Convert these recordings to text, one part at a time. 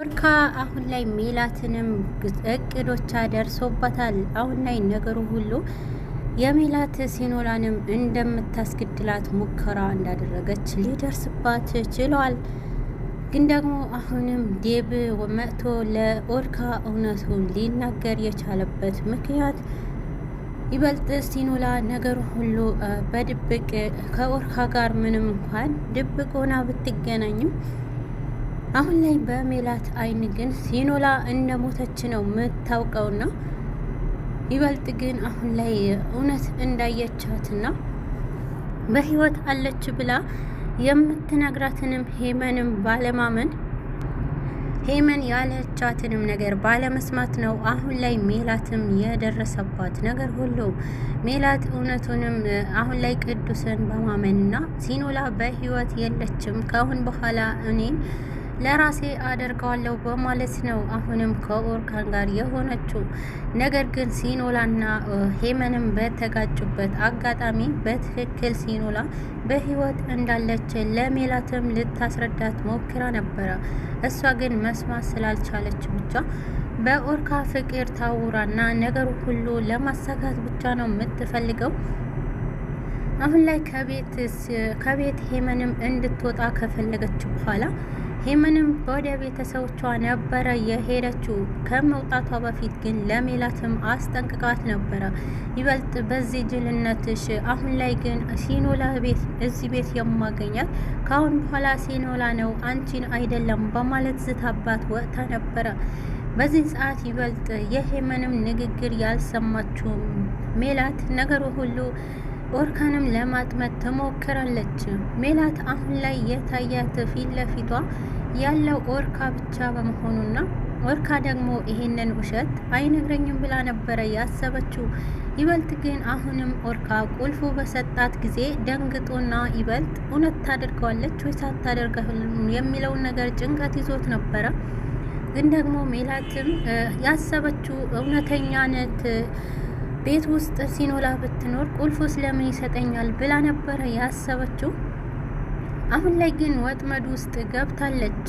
ኦርካ አሁን ላይ ሜላትንም እቅዶቿ ደርሶባታል። አሁን ላይ ነገሩ ሁሉ የሜላት ሲኖላንም እንደምታስገድላት ሙከራ እንዳደረገች ሊደርስባት ችሏል። ግን ደግሞ አሁንም ዴብ መጥቶ ለኦርካ እውነቱን ሊናገር የቻለበት ምክንያት ይበልጥ ሲኖላ ነገሩ ሁሉ በድብቅ ከኦርካ ጋር ምንም እንኳን ድብቅ ሆና ብትገናኝም አሁን ላይ በሜላት አይን ግን ሲኖላ እንደሞተች ነው የምታውቀውና ይበልጥ ግን አሁን ላይ እውነት እንዳየቻትና በህይወት አለች ብላ የምትነግራትንም ሄመንም ባለማመን ሄመን ያለቻትንም ነገር ባለመስማት ነው አሁን ላይ ሜላትም የደረሰባት ነገር ሁሉ። ሜላት እውነቱንም አሁን ላይ ቅዱስን በማመንና ሲኖላ በህይወት የለችም ከአሁን በኋላ እኔን ለራሴ አደርገዋለሁ በማለት ነው አሁንም ከኦርካን ጋር የሆነችው። ነገር ግን ሲኖላና ሄመንም በተጋጩበት አጋጣሚ በትክክል ሲኖላ በህይወት እንዳለች ለሜላትም ልታስረዳት ሞክራ ነበረ። እሷ ግን መስማት ስላልቻለች ብቻ በኦርካ ፍቅር ታውራና ነገሩ ሁሉ ለማሳካት ብቻ ነው የምትፈልገው። አሁን ላይ ከቤት ሄመንም እንድትወጣ ከፈለገች በኋላ ሄመንም ወደ ቤተሰቦቿ ነበረ የሄደችው። ከመውጣቷ በፊት ግን ለሜላትም አስጠንቅቃት ነበረ። ይበልጥ በዚህ ጅልነትሽ አሁን ላይ ግን ሲኖላ ቤት እዚህ ቤት የማገኛት ከአሁን በኋላ ሲኖላ ነው አንቺን አይደለም በማለት ዝታባት ወጥታ ነበረ። በዚህ ሰዓት ይበልጥ የሄመንም ንግግር ያልሰማችው ሜላት ነገሩ ሁሉ ኦርካንም ለማጥመት ትሞክራለች። ሜላት አሁን ላይ የታያት ፊት ለፊቷ ያለው ኦርካ ብቻ በመሆኑና ኦርካ ደግሞ ይሄንን ውሸት አይነግረኝም ብላ ነበረ ያሰበችው። ይበልጥ ግን አሁንም ኦርካ ቁልፉ በሰጣት ጊዜ ደንግጦና ይበልጥ እውነት ታደርገዋለች ወይ ሳታደርገው የሚለውን ነገር ጭንቀት ይዞት ነበረ። ግን ደግሞ ሜላትም ያሰበችው እውነተኛነት ቤት ውስጥ ሲኖላ ብትኖር ቁልፉ ስለምን ይሰጠኛል ብላ ነበረ ያሰበችው። አሁን ላይ ግን ወጥመድ ውስጥ ገብታለች።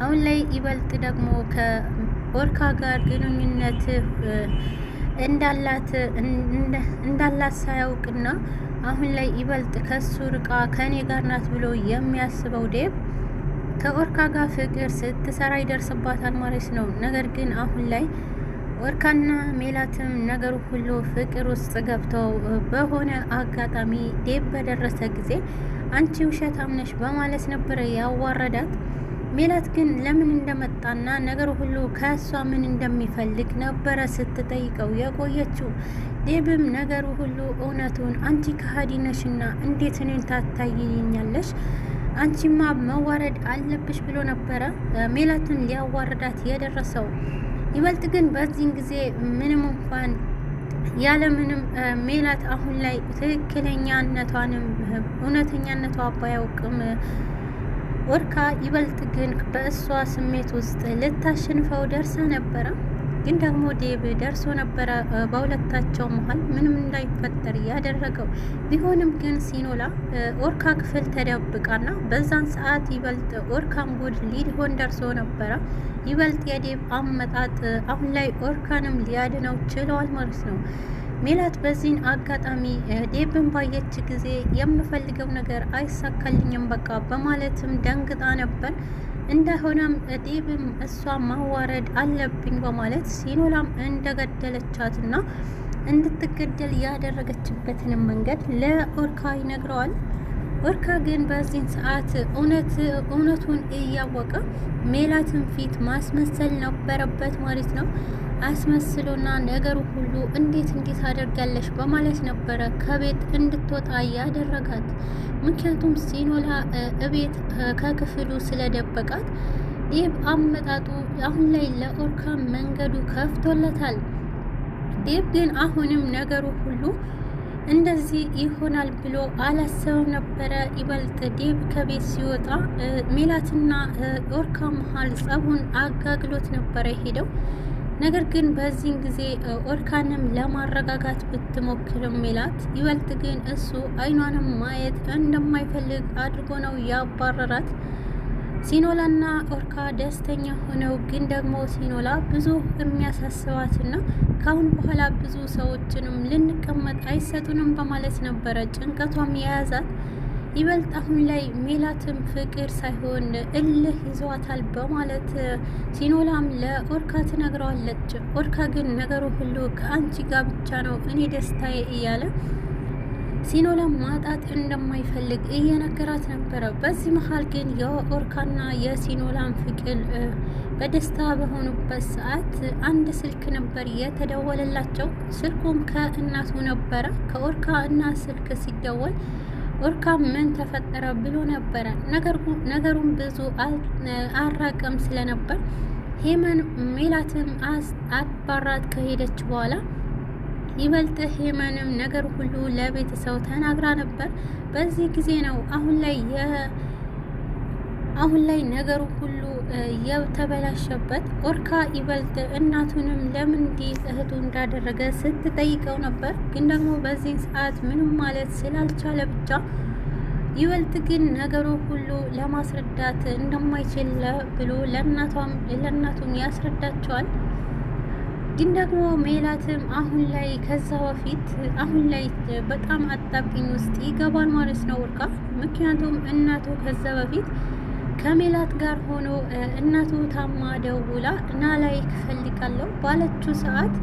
አሁን ላይ ይበልጥ ደግሞ ከኦርካ ጋር ግንኙነት እንዳላት ሳያውቅና አሁን ላይ ይበልጥ ከሱ ርቃ ከኔ ጋር ናት ብሎ የሚያስበው ዴብ ከኦርካ ጋር ፍቅር ስትሰራ ይደርስባታል ማለት ነው። ነገር ግን አሁን ላይ ኦርካና ሜላትም ነገሩ ሁሉ ፍቅር ውስጥ ገብተው በሆነ አጋጣሚ ዴብ በደረሰ ጊዜ አንቺ ውሸታም ነሽ በማለት ነበረ ያዋረዳት። ሜላት ግን ለምን እንደመጣና ነገሩ ሁሉ ከእሷ ምን እንደሚፈልግ ነበረ ስትጠይቀው የቆየችው። ዴብም ነገሩ ሁሉ እውነቱን አንቺ ከሃዲ ነሽና እንዴት እኔን ታታይኛለሽ? አንቺማ መዋረድ አለብሽ ብሎ ነበረ ሜላትን ሊያዋረዳት የደረሰው። ይበልጥ ግን በዚህን ጊዜ ምንም እንኳን ያለምንም ሜላት አሁን ላይ ትክክለኛነቷንም እውነተኛነቷ ባያውቅም ኦርካ ይበልጥ ግን በእሷ ስሜት ውስጥ ልታሸንፈው ደርሳ ነበረ። ግን ደግሞ ዴብ ደርሶ ነበረ በሁለታቸው መሀል ምንም እንዳይፈጠር ያደረገው። ቢሆንም ግን ሲኖላ ኦርካ ክፍል ተደብቃና በዛን ሰዓት ይበልጥ ኦርካን ጉድ ሊሆን ደርሶ ነበረ። ይበልጥ የዴብ አመጣጥ አሁን ላይ ኦርካንም ሊያድነው ችለዋል ማለት ነው። ሜላት በዚህን አጋጣሚ ዴብን ባየች ጊዜ የምፈልገው ነገር አይሳካልኝም በቃ በማለትም ደንግጣ ነበር። እንደሆነም ዴብም እሷ ማዋረድ አለብኝ በማለት ሲኖላም እንደገደለቻትና እንድትገደል ያደረገችበትንም መንገድ ለኦርካ ይነግረዋል። ኦርካ ግን በዚህን ሰዓት እውነቱን እያወቀ ሜላትን ፊት ማስመሰል ነበረበት ማለት ነው። አስመስሎና ነገሩ ሁሉ እንዴት አደርጋለሽ በማለት ነበረ ከቤት እንድትወጣ ያደረጋት። ምክንያቱም ሲኖላ እቤት ከክፍሉ ስለደበቃት ዴብ አመጣጡ አሁን ላይ ለኦርካ መንገዱ ከፍቶለታል። ዴብ ግን አሁንም ነገሩ ሁሉ እንደዚህ ይሆናል ብሎ አላሰበም ነበረ። ይበልጥ ዴብ ከቤት ሲወጣ ሜላትና ኦርካ መሀል ጸቡን አጋግሎት ነበረ ሄደው። ነገር ግን በዚህን ጊዜ ኦርካንም ለማረጋጋት ብትሞክርም ሜላት ይበልጥ ግን እሱ አይኗንም ማየት እንደማይፈልግ አድርጎ ነው ያባረራት። ሲኖላና ኦርካ ደስተኛ ሆነው ግን ደግሞ ሲኖላ ብዙ የሚያሳስባትና ካሁን በኋላ ብዙ ሰዎችንም ልንቀመጥ አይሰጡንም በማለት ነበረ ጭንቀቷም የያዛት። ይበልጥ አሁን ላይ ሜላትም ፍቅር ሳይሆን እልህ ይዟታል በማለት ሲኖላም ለኦርካ ትነግረዋለች። ኦርካ ግን ነገሩ ሁሉ ከአንቺ ጋር ብቻ ነው እኔ ደስታዬ እያለ ሲኖላም ማጣት እንደማይፈልግ እየነገራት ነበረ። በዚህ መሀል ግን የኦርካና የሲኖላም ፍቅር በደስታ በሆኑበት ሰዓት አንድ ስልክ ነበር የተደወለላቸው። ስልኩም ከእናቱ ነበረ። ከኦርካ እናት ስልክ ሲደወል ኦርካ ምን ተፈጠረ ብሎ ነበረ። ነገሩን ብዙ አራቀም ስለነበር ሄመን ሜላትም አባራት ከሄደች በኋላ ይበልጥ ሄመንም ነገር ሁሉ ለቤተሰብ ተናግራ ነበር። በዚህ ጊዜ ነው አሁን ላይ ነገሩ ሁሉ የተበላሸበት። ኦርካ ይበልጥ እናቱንም ለምን እንዲህ እህቱ እንዳደረገ ስትጠይቀው ነበር። ግን ደግሞ በዚህ ሰዓት ምንም ማለት ስላልቻለ ብቻ ይበልጥ ግን ነገሩ ሁሉ ለማስረዳት እንደማይችል ብሎ ለእናቱም ያስረዳቸዋል። ግን ደግሞ ሜላትም አሁን ላይ ከዛ በፊት አሁን ላይ በጣም አጣብቂኝ ውስጥ ይገባል ማለት ነው ኦርካ። ምክንያቱም እናቱ ከዛ በፊት ከሜላት ጋር ሆኖ እናቱ ታማ ደውላ ላይ እፈልጋለሁ ባለችው ሰዓት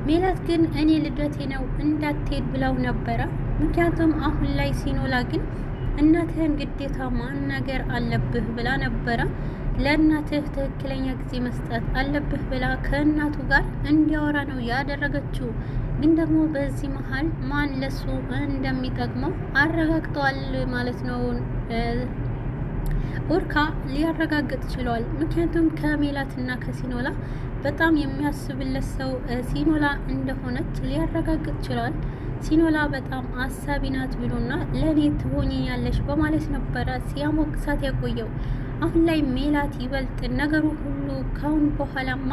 ሜላት ግን እኔ ልደቴ ነው እንዳትሄድ ብለው ነበረ። ምክንያቱም አሁን ላይ ሲኖላ ግን እናትህን ግዴታ ማናገር አለብህ ብላ ነበረ። ለእናትህ ትክክለኛ ጊዜ መስጠት አለብህ ብላ ከእናቱ ጋር እንዲያወራ ነው ያደረገችው። ግን ደግሞ በዚህ መሀል ማን ለሱ እንደሚጠቅመው አረጋግጠዋል ማለት ነው። ኦርካ ሊያረጋግጥ ችሏል። ምክንያቱም ከሜላትና ከሲኖላ በጣም የሚያስብለት ሰው ሲኖላ እንደሆነች ሊያረጋግጥ ችሏል። ሲኖላ በጣም አሳቢ ናት ብሎና ለእኔ ትሆኛለሽ በማለት ነበረ ሲያሞግሳት ያቆየው። አሁን ላይ ሜላት ይበልጥ ነገሩ ሁሉ ካሁን በኋላማ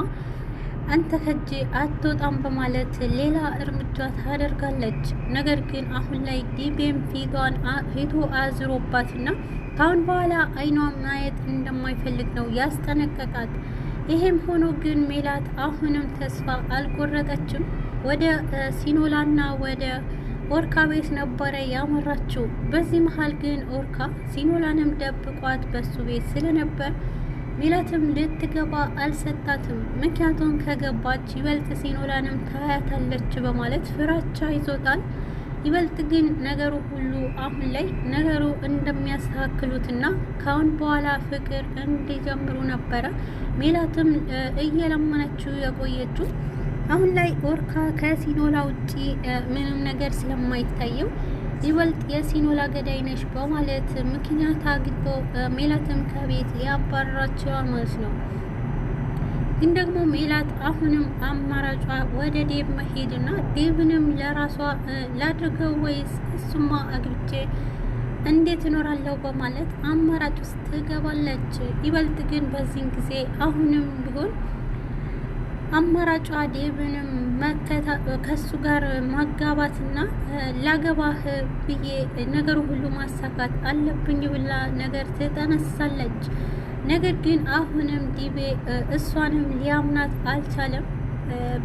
አንተ ከእጄ አትወጣም በማለት ሌላ እርምጃ ታደርጋለች። ነገር ግን አሁን ላይ ዲቤም ፊቱ አዝሮባትና ካሁን በኋላ አይኗን ማየት እንደማይፈልግ ነው ያስጠነቀቃት። ይሄም ሆኖ ግን ሜላት አሁንም ተስፋ አልቆረጠችም። ወደ ሲኖላና ወደ ኦርካ ቤት ነበረ ያመራችው። በዚህ መሀል ግን ኦርካ ሲኖላንም ደብቋት በሱ ቤት ስለነበር ሜላትም ልትገባ አልሰጣትም። ምክንያቱም ከገባች ይበልጥ ሲኖላንም ታያታለች በማለት ፍራቻ ይዞታል። ይበልጥ ግን ነገሩ ሁሉ አሁን ላይ ነገሩ እንደሚያስተካክሉትና ካሁን በኋላ ፍቅር እንዲጀምሩ ነበረ ሜላትም እየለመነችው የቆየችው። አሁን ላይ ኦርካ ከሲኖላ ውጪ ምንም ነገር ስለማይታየው ይበልጥ የሲኖላ ገዳይ ነሽ በማለት ምክንያት አግኝቶ ሜላትም ከቤት ያባረራቸዋል ማለት ነው። ግን ደግሞ ሜላት አሁንም አማራጯ ወደ ዴብ መሄድና ዴብንም ለራሷ ላድርገው ወይስ እሱማ አግብቼ እንዴት እኖራለሁ በማለት አማራጭ ውስጥ ትገባለች። ይበልጥ ግን በዚህን ጊዜ አሁንም ቢሆን አማራጯ ዴብንም ከሱ ጋር ማጋባትና ላገባህ ብዬ ነገሩ ሁሉ ማሳካት አለብኝ ብላ ነገር ትጠነሳለች። ነገር ግን አሁንም ዲቤ እሷንም ሊያምናት አልቻለም።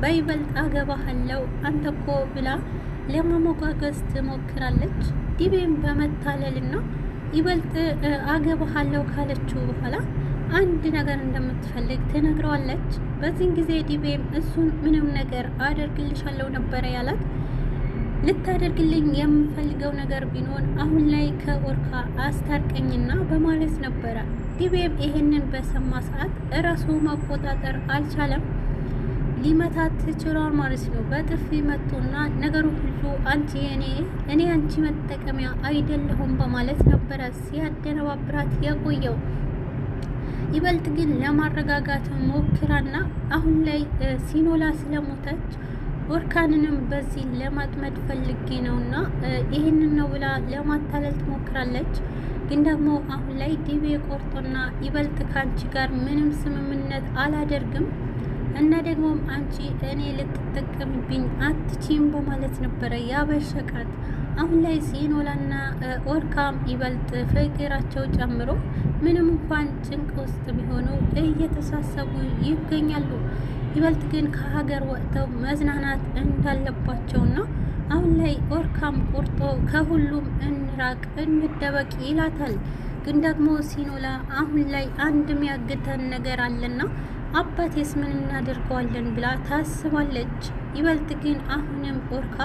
በይበልጥ አገባሃለው አንተ እኮ ብላ ለማሞጋገዝ ትሞክራለች። ዲቤም በመታለልና ይበልጥ አገባሃለው ካለችው በኋላ አንድ ነገር እንደምትፈልግ ትነግረዋለች። በዚህን ጊዜ ዲቤም እሱን ምንም ነገር አደርግልሻለሁ ነበረ ያላት። ልታደርግልኝ የምፈልገው ነገር ቢኖር አሁን ላይ ከኦርካ አስታርቀኝና በማለት ነበረ። ዲቤም ይሄንን በሰማ ሰዓት እራሱ መቆጣጠር አልቻለም። ሊመታት ችሏል ማለት ነው። በጥፊ መቶና ነገሩ ሁሉ አንቺ እኔ አንቺ መጠቀሚያ አይደለሁም በማለት ነበረ ሲያደነባብራት የቆየው። ይበልጥ ግን ለማረጋጋት ሞክራና አሁን ላይ ሲኖላ ስለሞተች ኦርካንንም በዚህ ለማጥመድ ፈልጌ ነውና ይህንን ነው ብላ ለማታለል ትሞክራለች። ግን ደግሞ አሁን ላይ ዲቤ ቆርጦና ይበልጥ ካንቺ ጋር ምንም ስምምነት አላደርግም እና ደግሞ አንቺ እኔ ልትጠቀምብኝ አትችይም በማለት ነበረ ያበሸቃት። አሁን ላይ ሲኖላና ኦርካም ይበልጥ ፍቅራቸው ጨምሮ ምንም እንኳን ጭንቅ ውስጥ ቢሆኑ እየተሳሰቡ ይገኛሉ። ይበልጥ ግን ከሀገር ወጥተው መዝናናት እንዳለባቸውና አሁን ላይ ኦርካም ቁርጦ ከሁሉም እንራቅ እንደበቅ ይላታል። ግን ደግሞ ሲኖላ አሁን ላይ አንድ የሚያግተን ነገር አለና አባቴስ ምን እናደርገዋለን ብላ ታስባለች። ይበልጥ ግን አሁንም ኦርካ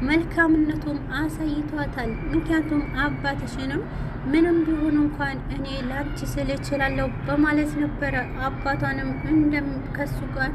መልካምነቱም አሳይቷታል። ምክንያቱም አባትሽንም ምንም ቢሆን እንኳን እኔ ላንቺ ስል እችላለሁ በማለት ነበረ አባቷንም ከሱ ጋር